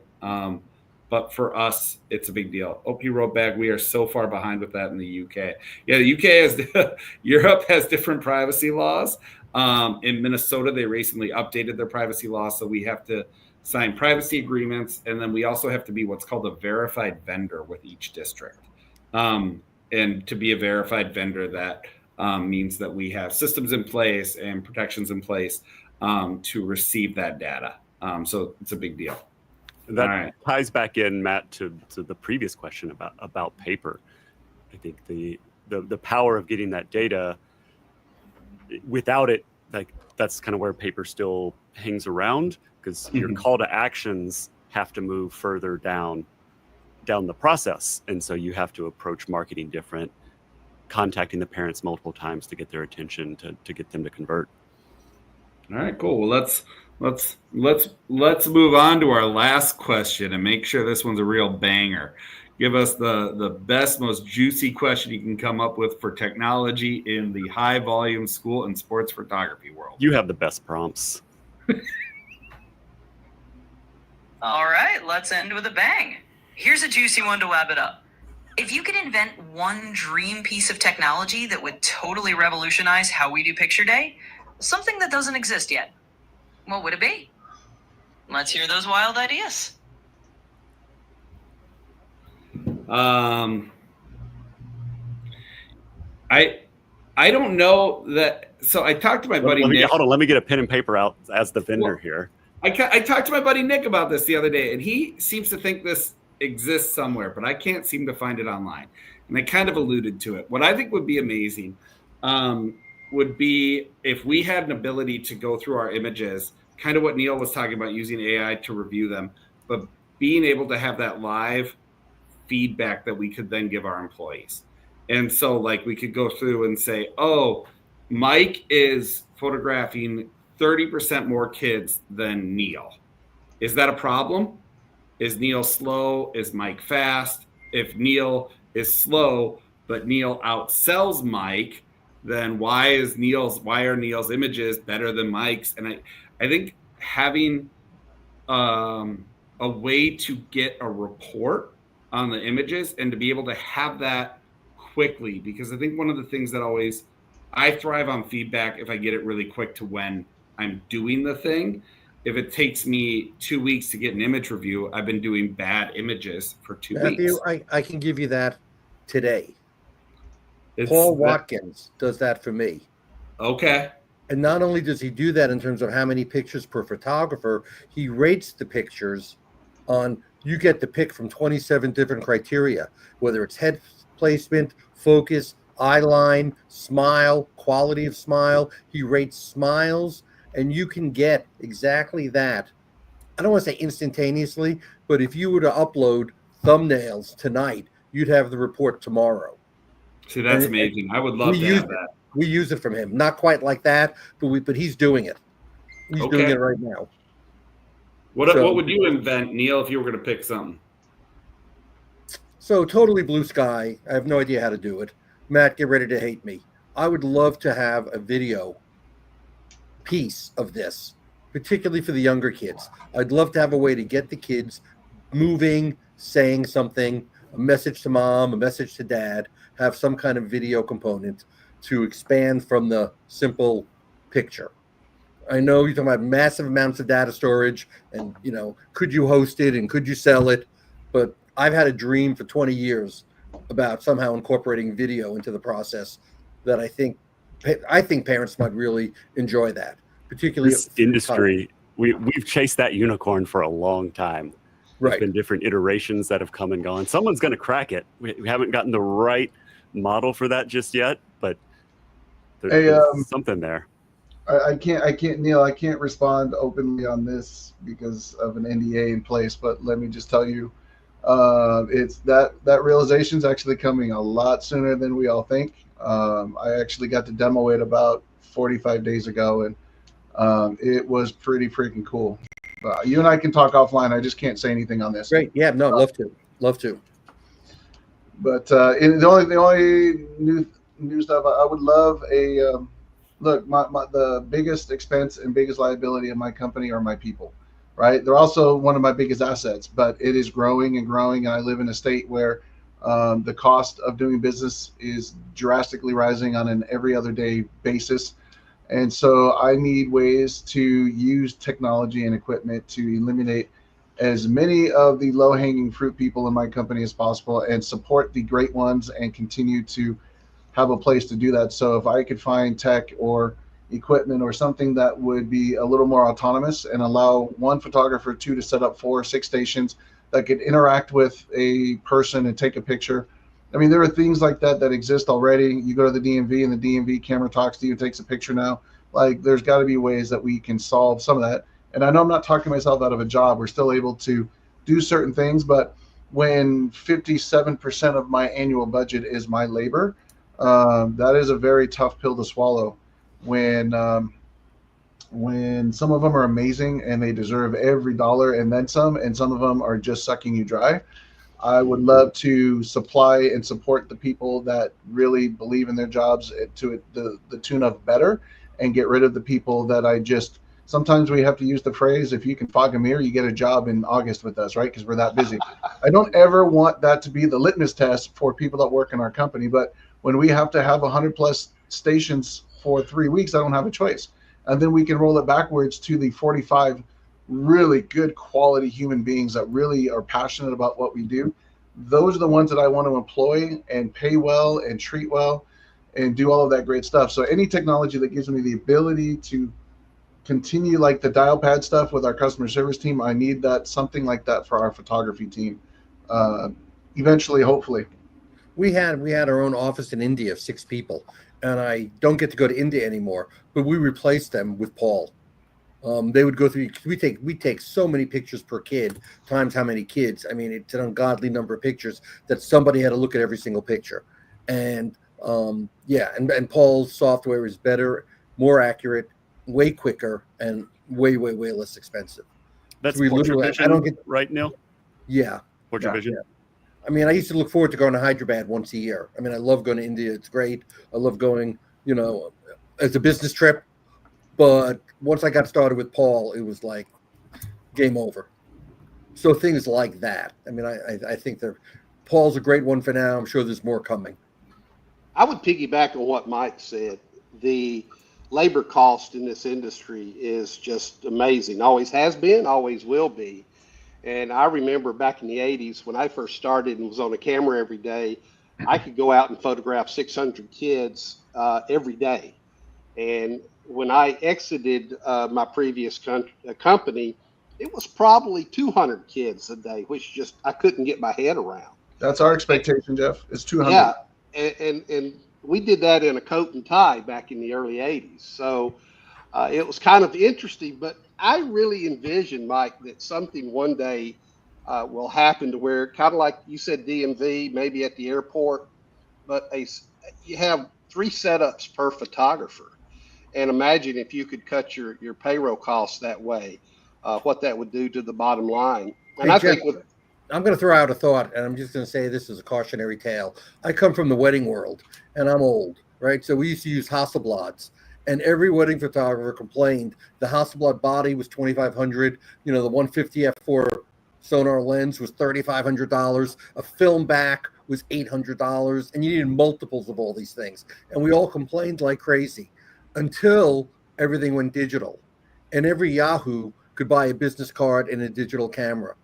But for us, it's a big deal. OP Road Bag, we are so far behind with that in the UK. Yeah, the UK Europe has different privacy laws. In Minnesota, they recently updated their privacy laws, so we have to sign privacy agreements, and then we also have to be what's called a verified vendor with each district. And to be a verified vendor, that means that we have systems in place and protections in place to receive that data. So it's a big deal. That ties back in, Matt, to the previous question about paper. I think the power of getting that data, without it, like that's kind of where paper still hangs around, because your call to actions have to move further down the process. And so you have to approach marketing different, contacting the parents multiple times to get their attention, to get them to convert. All right, cool. Well, let's move on to our last question and make sure this one's a real banger. Give us the best, most juicy question you can come up with for technology in the high volume school and sports photography world. You have the best prompts. All right, let's end with a bang. Here's a juicy one to wrap it up. If you could invent one dream piece of technology that would totally revolutionize how we do picture day, something that doesn't exist yet, what would it be? Let's hear those wild ideas. I don't know that. So I talked to my buddy Nick. Hold on, let me get a pen and paper out as the vendor here. I talked to my buddy Nick about this the other day, and he seems to think this exists somewhere, but I can't seem to find it online. And I kind of alluded to it. What I think would be amazing would be if we had an ability to go through our images, kind of what Neil was talking about, using AI to review them, but being able to have that live feedback that we could then give our employees. And so like we could go through and say, oh, Mike is photographing 30% more kids than Neil. Is that a problem? Is Neil slow? Is Mike fast? If Neil is slow, but Neil outsells Mike, then why are Neil's images better than Mike's? And I think having a way to get a report on the images and to be able to have that quickly, because I think one of the things that I thrive on feedback if I get it really quick to when I'm doing the thing. If it takes me 2 weeks to get an image review, I've been doing bad images for 2 weeks. I can give you that today. Paul Watkins does that for me. Okay. And not only does he do that in terms of how many pictures per photographer, he rates the pictures on, you get to pick from 27 different criteria, whether it's head placement, focus, eye line, smile, quality of smile. He rates smiles, and you can get exactly that. I don't want to say instantaneously, but if you were to upload thumbnails tonight, you'd have the report tomorrow. See, that's amazing. I would love to have that. We use it from him. Not quite like that, but he's doing it. He's doing it right now. What would you invent, Neil, if you were going to pick something? So totally blue sky. I have no idea how to do it. Matt, get ready to hate me. I would love to have a video piece of this, particularly for the younger kids. I'd love to have a way to get the kids moving, saying something, a message to mom, a message to dad, have some kind of video component to expand from the simple picture. I know you're talking about massive amounts of data storage and, could you host it and could you sell it? But I've had a dream for 20 years about somehow incorporating video into the process that I think parents might really enjoy that, particularly this industry. We've chased that unicorn for a long time. Right. There's been different iterations that have come and gone. Someone's going to crack it. We haven't gotten the right model for that just yet, but there's something there. I can't, Neil, I can't respond openly on this because of an NDA in place, but let me just tell you, it's that realization is actually coming a lot sooner than we all think. I actually got to demo it about 45 days ago, and it was pretty freaking cool. You and I can talk offline. I just can't say anything on this. Great. Yeah, no, love to. But the only new stuff, I would love a look. The biggest expense and biggest liability of my company are my people. Right, they're also one of my biggest assets, but it is growing and growing. And I live in a state where the cost of doing business is drastically rising on an every other day basis. And so I need ways to use technology and equipment to eliminate as many of the low-hanging fruit people in my company as possible and support the great ones and continue to have a place to do that. So if I could find tech or equipment or something that would be a little more autonomous and allow one photographer to set up 4 or 6 stations that could interact with a person and take a picture. I mean, there are things like that exist already. You go to the DMV and the DMV camera talks to you, takes a picture now. Like, there's got to be ways that we can solve some of that. And I know I'm not talking myself out of a job. We're still able to do certain things, but when 57% of my annual budget is my labor, that is a very tough pill to swallow when when some of them are amazing and they deserve every dollar and then some, and some of them are just sucking you dry. I would love to supply and support the people that really believe in their jobs to the tune of better, and get rid of the people that I just, sometimes we have to use the phrase, if you can fog a mirror, you get a job in August with us, right? Because we're that busy. I don't ever want that to be the litmus test for people that work in our company. But when we have to have 100 plus stations for 3 weeks, I don't have a choice. And then we can roll it backwards to the 45 really good quality human beings that really are passionate about what we do. Those are the ones that I want to employ and pay well and treat well and do all of that great stuff. So any technology that gives me the ability to continue like the dial pad stuff with our customer service team, I need that, something like that for our photography team. Eventually, hopefully. We had our own office in India of 6 people, and I don't get to go to India anymore, but we replaced them with Paul. They would go through. We take so many pictures per kid times how many kids. I mean, it's an ungodly number of pictures that somebody had to look at every single picture. And and Paul's software is better, more accurate, way quicker, and way less expensive. That's So Portrait Vision, I don't get right, Neil? yeah. Portrait Vision. Yeah. I mean, I used to look forward to going to Hyderabad once a year. I mean, I love going to India. It's great. I love going, as a business trip. But once I got started with Paul, it was like game over. So things like that. I mean, I think that Paul's a great one for now. I'm sure there's more coming. I would piggyback on what Mike said. The labor cost in this industry is just amazing. Always has been, always will be. And I remember back in the 80s when I first started and was on a camera every day, I could go out and photograph 600 kids every day. And when I exited my previous company, it was probably 200 kids a day, which just I couldn't get my head around. That's our expectation, Jeff. It's 200. Yeah, and we did that in a coat and tie back in the early 80s. So it was kind of interesting, but I really envision, Mike, that something one day will happen to where, kind of like you said, DMV, maybe at the airport, but you have 3 setups per photographer. And imagine if you could cut your payroll costs that way, what that would do to the bottom line. And Hey, I Jeff, think I'm going to throw out a thought, and I'm just going to say this is a cautionary tale. I come from the wedding world, and I'm old, right? So we used to use Hasselblads, and every wedding photographer complained the Hasselblad body was $2,500. The 150 f4 sonar lens was $3,500. A film back was $800, and you needed multiples of all these things. And we all complained like crazy until everything went digital, and every Yahoo could buy a business card and a digital camera.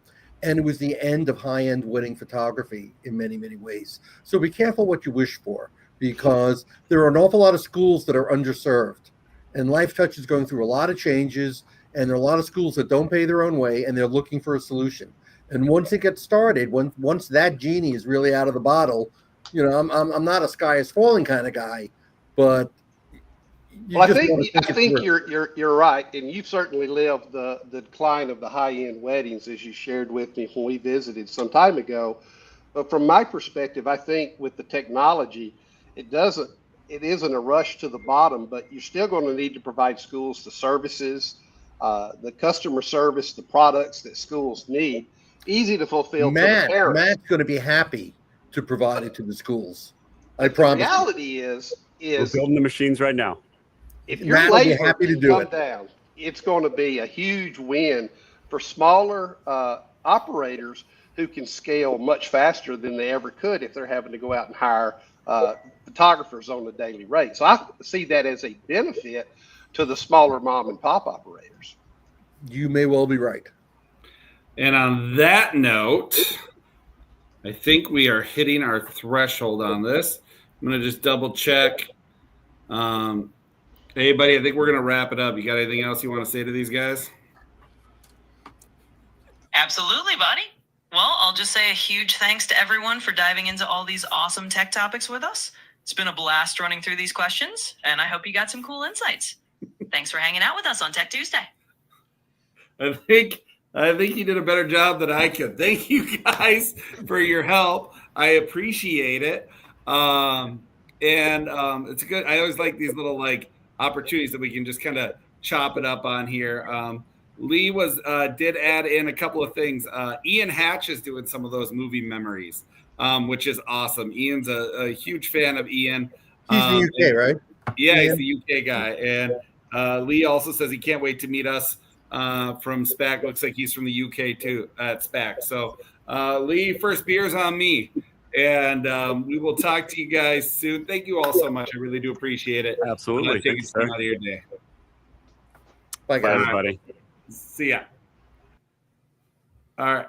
And it was the end of high-end wedding photography in many, many ways. So be careful what you wish for, because there are an awful lot of schools that are underserved. And Life Touch is going through a lot of changes, and there are a lot of schools that don't pay their own way, and they're looking for a solution. And once it gets started, once that genie is really out of the bottle, I'm not a sky is falling kind of guy, but I think you're right, and you've certainly lived the decline of the high-end weddings, as you shared with me when we visited some time ago. But from my perspective, I think with the technology, it isn't a rush to the bottom, but you're still going to need to provide schools the services, the customer service, the products that schools need, easy to fulfill to the parents. Matt's going to be happy to provide it to the schools. I promise. The reality is we're building the machines right now. If your labor can come down, it's going to be a huge win for smaller operators who can scale much faster than they ever could if they're having to go out and hire photographers on a daily rate. So I see that as a benefit to the smaller mom and pop operators. You may well be right. And on that note, I think we are hitting our threshold on this. I'm going to just double check. Hey, buddy, I think we're going to wrap it up. You got anything else you want to say to these guys? Absolutely, buddy. Well, I'll just say a huge thanks to everyone for diving into all these awesome tech topics with us. It's been a blast running through these questions, and I hope you got some cool insights. Thanks for hanging out with us on Tech Tuesday. I think you did a better job than I could. Thank you guys for your help. I appreciate it. And it's good. I always like these little opportunities that we can just kind of chop it up on here. Lee did add in a couple of things. Ian Hatch is doing some of those movie memories, which is awesome. Ian's a huge fan of Ian. He's in the UK, right? Yeah, Ian? he's the UK guy. And Lee also says he can't wait to meet us from SPAC. Looks like he's from the UK too at SPAC. So Lee, first beer's on me. And we will talk to you guys soon. Thank you all so much. I really do appreciate it. Absolutely. Taking some time out of your day. Bye, guys. Bye, everybody. See ya. All right.